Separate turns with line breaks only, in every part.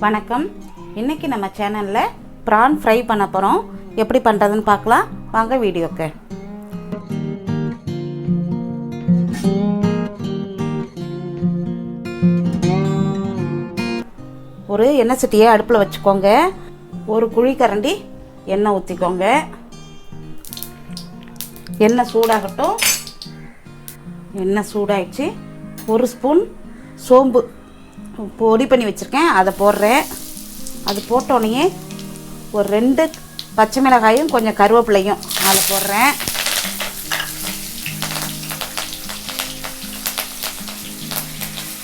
வணக்கம். இன்னைக்கு நம்ம சேனலில் ப்ரான் ஃப்ரை பண்ண போகிறோம். எப்படி பண்ணுறதுன்னு பார்க்கலாம் வாங்க வீடியோக்கு. ஒரு எண்ணெய் சட்டியை அடுப்பில் வச்சுக்கோங்க. ஒரு குழிக்கரண்டி எண்ணெய் ஊற்றிக்கோங்க. எண்ணெய் சூடாகட்டும். எண்ணெய் சூடாயிடுச்சு. ஒரு ஸ்பூன் சோம்பு பொடி பண்ணி வச்சுருக்கேன், அதை போடுறேன். அது போட்டோடனே ஒரு 2 பச்சை மிளகாயும் கொஞ்சம் கருவேப்பிலையும் அதில் போடுறேன்.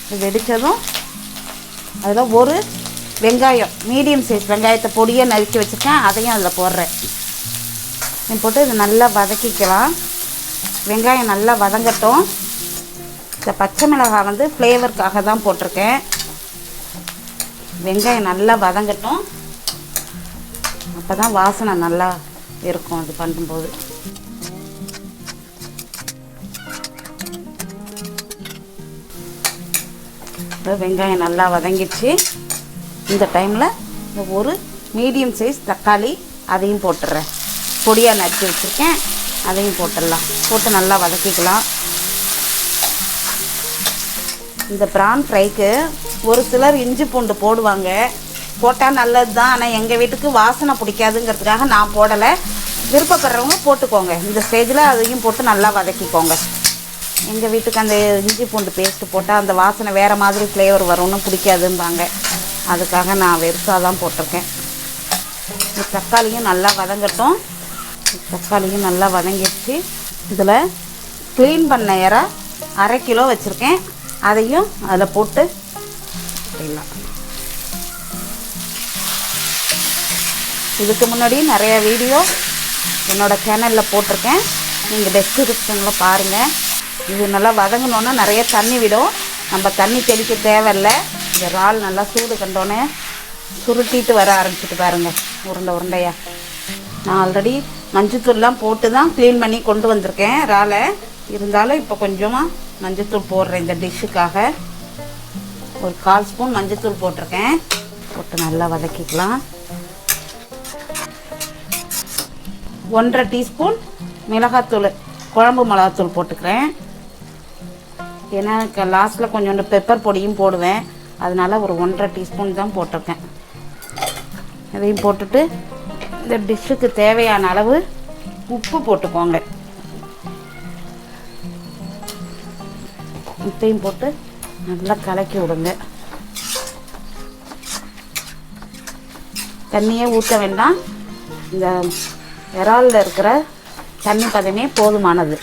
இது வெடித்ததும் அதில் ஒரு வெங்காயம், மீடியம் சைஸ் வெங்காயத்தை பொடியாக நறுக்கி வச்சுருக்கேன், அதையும் அதில் போடுறேன். போட்டு இது நல்லா வதக்கிக்கலாம். வெங்காயம் நல்லா வதங்கட்டும். இந்த பச்சை மிளகாய் வந்து ஃப்ளேவருக்காக தான் போட்டிருக்கேன். வெங்காயம் நல்லா வதங்கட்டும், அப்போ தான் வாசனை நல்லா இருக்கும் அது பண்ணும்போது. வெங்காயம் நல்லா வதங்கிடுச்சு. இந்த டைமில் ஒரு மீடியம் சைஸ் தக்காளி அதையும் போட்டுடுறேன். பொடியாக நறுக்கி வச்சுருக்கேன், அதையும் போட்டுடலாம். போட்டு நல்லா வதக்கிக்கலாம். இந்த ப்ரான் ஃப்ரைக்கு ஒரு சிலர் இஞ்சி பூண்டு போடுவாங்க, போட்டால் நல்லது தான். ஆனால் எங்கள் வீட்டுக்கு வாசனை பிடிக்காதுங்கிறதுக்காக நான் போடலை. விருப்பப்படுறவங்க போட்டுக்கோங்க. இந்த ஸ்டேஜில் அதையும் போட்டு நல்லா வதக்கிக்கோங்க. எங்கள் வீட்டுக்கு அந்த இஞ்சி பூண்டு பேஸ்ட்டு போட்டால் அந்த வாசனை வேறு மாதிரி ஃப்ளேவர் வரும்னு பிடிக்காதும்பாங்க. அதுக்காக நான் வெறுசாக தான் போட்டிருக்கேன். இந்த தக்காளியும் நல்லா வதங்கட்டும். தக்காளியும் நல்லா வதங்கிடுச்சு. இதில் க்ளீன் பண்ண இறா 1/2 கிலோ வச்சுருக்கேன், அதையும் அதில் போட்டு செய்யலாம். இதுக்கு முன்னாடி நிறைய வீடியோ என்னோடய சேனலில் போட்டிருக்கேன், நீங்கள் டெஸ்கிரிப்ஷனில் பாருங்கள். இது நல்லா வதங்கினோன்னா நிறைய தண்ணி விடும். நம்ம தண்ணி தெளிக்க தேவையில்லை. இந்த இறால் நல்லா சூடு கண்டோன்னே சுருட்டிட்டு வர ஆரம்பிச்சிட்டு பாருங்கள், உருண்டை உருண்டையாக. நான் ஆல்ரெடி மஞ்சத்தூள்லாம் போட்டு தான் க்ளீன் பண்ணி கொண்டு வந்திருக்கேன் இறாலை. இருந்தாலும் இப்போ கொஞ்சமாக மஞ்சத்தூள் போடுறேன். இந்த டிஷ்ஷுக்காக ஒரு 1/4 ஸ்பூன் மஞ்சத்தூள் போட்டிருக்கேன். போட்டு நல்லா வதக்கிக்கலாம். 1/2 டீஸ்பூன் மிளகாத்தூள், குழம்பு மிளகாத்தூள் போட்டுக்கிறேன். ஏன்னா லாஸ்ட்டில் கொஞ்சோண்டு பெப்பர் பொடியும் போடுவேன், அதனால் ஒரு 1/2 டீஸ்பூன் தான் போட்டிருக்கேன். இதையும் போட்டுட்டு இந்த டிஷ்ஷுக்கு தேவையான அளவு உப்பு போட்டுக்கோங்க. உப்பையும் போட்டு நல்லா கலக்கி விடுங்க. தண்ணியே ஊற்ற வேண்டாம். இந்த இறாலில் இருக்கிற தண்ணி பதமே போதுமானது.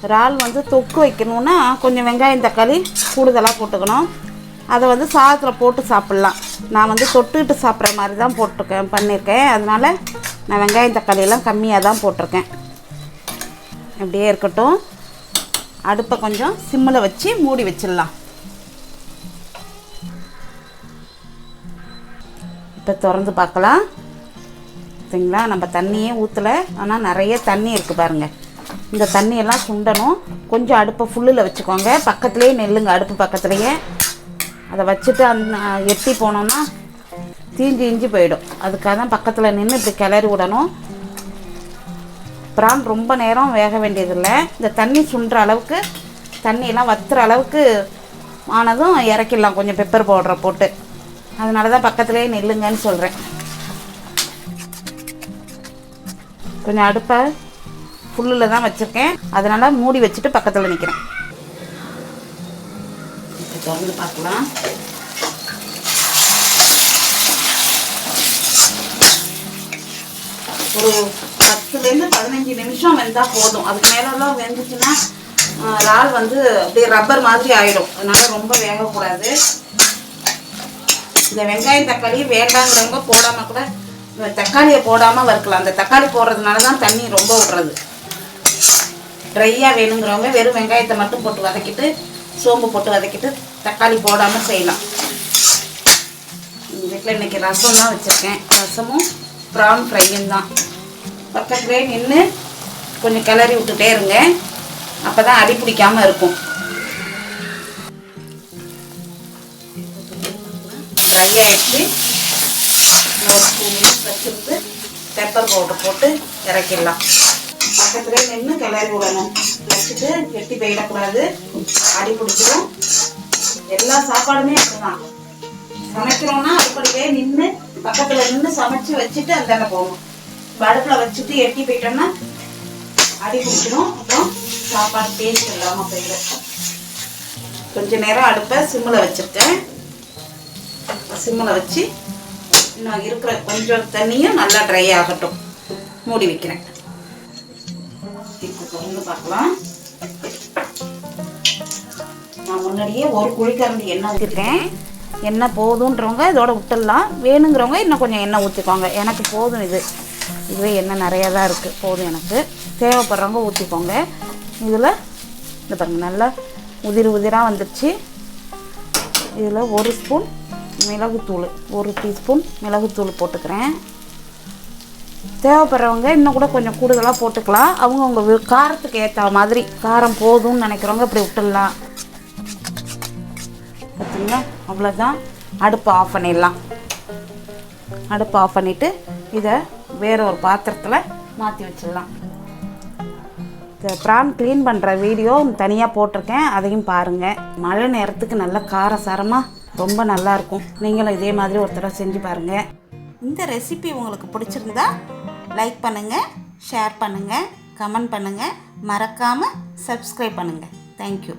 இறால் வந்து தொக்கு வைக்கணுன்னா கொஞ்சம் வெங்காயம் தக்காளி கூடுதலாக போட்டுக்கணும். அதை வந்து சாதத்தில் போட்டு சாப்பிட்லாம். நான் வந்து தொட்டுக்கிட்டு சாப்பிட்ற மாதிரி தான் பண்ணியிருக்கேன். அதனால் நான் வெங்காயம் தக்காளியெல்லாம் கம்மியாக தான் போட்டிருக்கேன். அப்படியே இருக்கட்டும். அடுப்பை கொஞ்சம் சிம்மில் வச்சு மூடி வச்சிடலாம். இப்போ திறந்து பார்க்கலாம். சரிங்களா, நம்ம தண்ணியே ஊற்றலை, ஆனால் நிறைய தண்ணி இருக்குது பாருங்கள். இந்த தண்ணியெல்லாம் சுண்டணும். கொஞ்சம் அடுப்பை ஃபுல்லில் வச்சுக்கோங்க. பக்கத்துலேயே நெல்லுங்க, அடுப்பு பக்கத்துலேயே. அதை வச்சுட்டு எட்டி போனோன்னா தீஞ்சு போயிடும். அதுக்காக தான் பக்கத்தில் நின்று இப்படி கிளறி விடணும். ப்ரான் ரொம்ப நேரம் வேக வேண்டியதில்லை. இந்த தண்ணி சுண்டுற அளவுக்கு, தண்ணியெல்லாம் வற்றுற அளவுக்கு ஆனதும் இறக்கிடலாம் கொஞ்சம் பெப்பர் பவுடரை போட்டு. அதனால தான் பக்கத்துலேயே நெல்லுங்கன்னு சொல்கிறேன். கொஞ்சம் அடுப்பை ஃபுல்லில் தான் வச்சுருக்கேன், அதனால் மூடி வச்சுட்டு பக்கத்தில் நிற்கிறேன். திறந்து பார்க்கலாம். ஒரு 10லேருந்து 15 நிமிஷம் வெந்தால் போதும். அதுக்கு மேலெல்லாம் வெந்துச்சுன்னா இறால் வந்து அப்படியே ரப்பர் மாதிரி ஆகிடும். அதனால் ரொம்ப வேகக்கூடாது. இந்த வெங்காயம் தக்காளி வேண்டாங்கிறவங்க போடாமல் கூட தக்காளியை போடாமல் வறுக்கலாம். அந்த தக்காளி போடுறதுனால தான் தண்ணி ரொம்ப விடுறது. ட்ரையாக வேணுங்கிறவங்க வெறும் வெங்காயத்தை மட்டும் போட்டு வதக்கிட்டு, சோம்பு போட்டு வதக்கிட்டு தக்காளி போடாமல் செய்யலாம். எங்கள் வீட்டில் இன்றைக்கி ரசம் தான் வச்சுருக்கேன். ரசமும் ப்ரான் ஃப்ரையும் தான். பக்கத்துலேயே நின்று கொஞ்சம் கிளறி விட்டுட்டே இருங்க, அப்போ தான் அடி பிடிக்காமல் இருக்கும். ட்ரை ஆகிடுச்சு. ஒரு 2 மினிட்ஸ் வச்சுருந்து பெப்பர் பவுடர் போட்டு இறக்கிடலாம். பக்கத்துலேயே நின்று கிளறி விடணும். வச்சுட்டு கெட்டி போயிடக்கூடாது, அடி பிடிச்சிடும். எல்லா சாப்பாடுமே அப்படிதான். சமைக்கிறோன்னா அப்படியே நின்று பக்கத்தில் நின்று சமைச்சு வச்சுட்டு அந்தாண்ட போகணும். அடுப்பில் வச்சுட்டு எட்டி போயிட்டோம்னா அடி பிடிச்சிடும். அப்புறம் சாப்பாடு டேஸ்ட் இல்லாமல் போயிடும். கொஞ்ச நேரம் அடுப்பை சிம்மில் வச்சுருக்கேன். சிம்மில் வச்சு இன்னும் இருக்கிற கொஞ்சம் தண்ணியும் நல்லா ட்ரை ஆகட்டும். மூடி வைக்கிறேன். இப்போ திறந்து பார்க்கலாம். நான் முன்னாடியே ஒரு குழிக்கரண்டி எண்ணெய் ஊற்றிருக்கேன். எண்ணெய் போதுன்றவங்க இதோட விட்டுடலாம். வேணுங்கிறவங்க இன்னும் கொஞ்சம் எண்ணெய் ஊற்றிக்கோங்க. எனக்கு போதும், இதுவே எண்ணெய் நிறையா தான் இருக்குது, போதும் எனக்கு. தேவைப்படுறவங்க ஊற்றிக்கோங்க. இதில் இந்த பாருங்க நல்லா உதிராக வந்துடுச்சு. இதில் 1 ஸ்பூன் மிளகுத்தூள், 1 டீஸ்பூன் மிளகுத்தூள் போட்டுக்கிறேன். தேவைப்படுறவங்க இன்னும் கூட கொஞ்சம் கூடுதலாக போட்டுக்கலாம். அவங்க காரத்துக்கு ஏற்ற மாதிரி, காரம் போதும்னு நினைக்கிறவங்க இப்படி விட்டுடலாம். பார்த்தீங்களா, அவ்வளோதான். அடுப்பு ஆஃப் பண்ணிடலாம். அடுப்பு ஆஃப் பண்ணிவிட்டு இதை வேற ஒரு பாத்திரத்தில் மாற்றி வச்சிடலாம். ப்ரான் க்ளீன் பண்ணுற வீடியோ தனியாக போட்டிருக்கேன், அதையும் பாருங்கள். மழை நேரத்துக்கு நல்ல காரசாரமாக ரொம்ப நல்லாயிருக்கும். நீங்களும் இதே மாதிரி ஒரு தடவை செஞ்சு பாருங்கள். இந்த ரெசிபி உங்களுக்கு பிடிச்சிருந்தா லைக் பண்ணுங்கள், ஷேர் பண்ணுங்கள், கமெண்ட் பண்ணுங்கள், மறக்காமல் சப்ஸ்கிரைப் பண்ணுங்கள். தேங்க்யூ.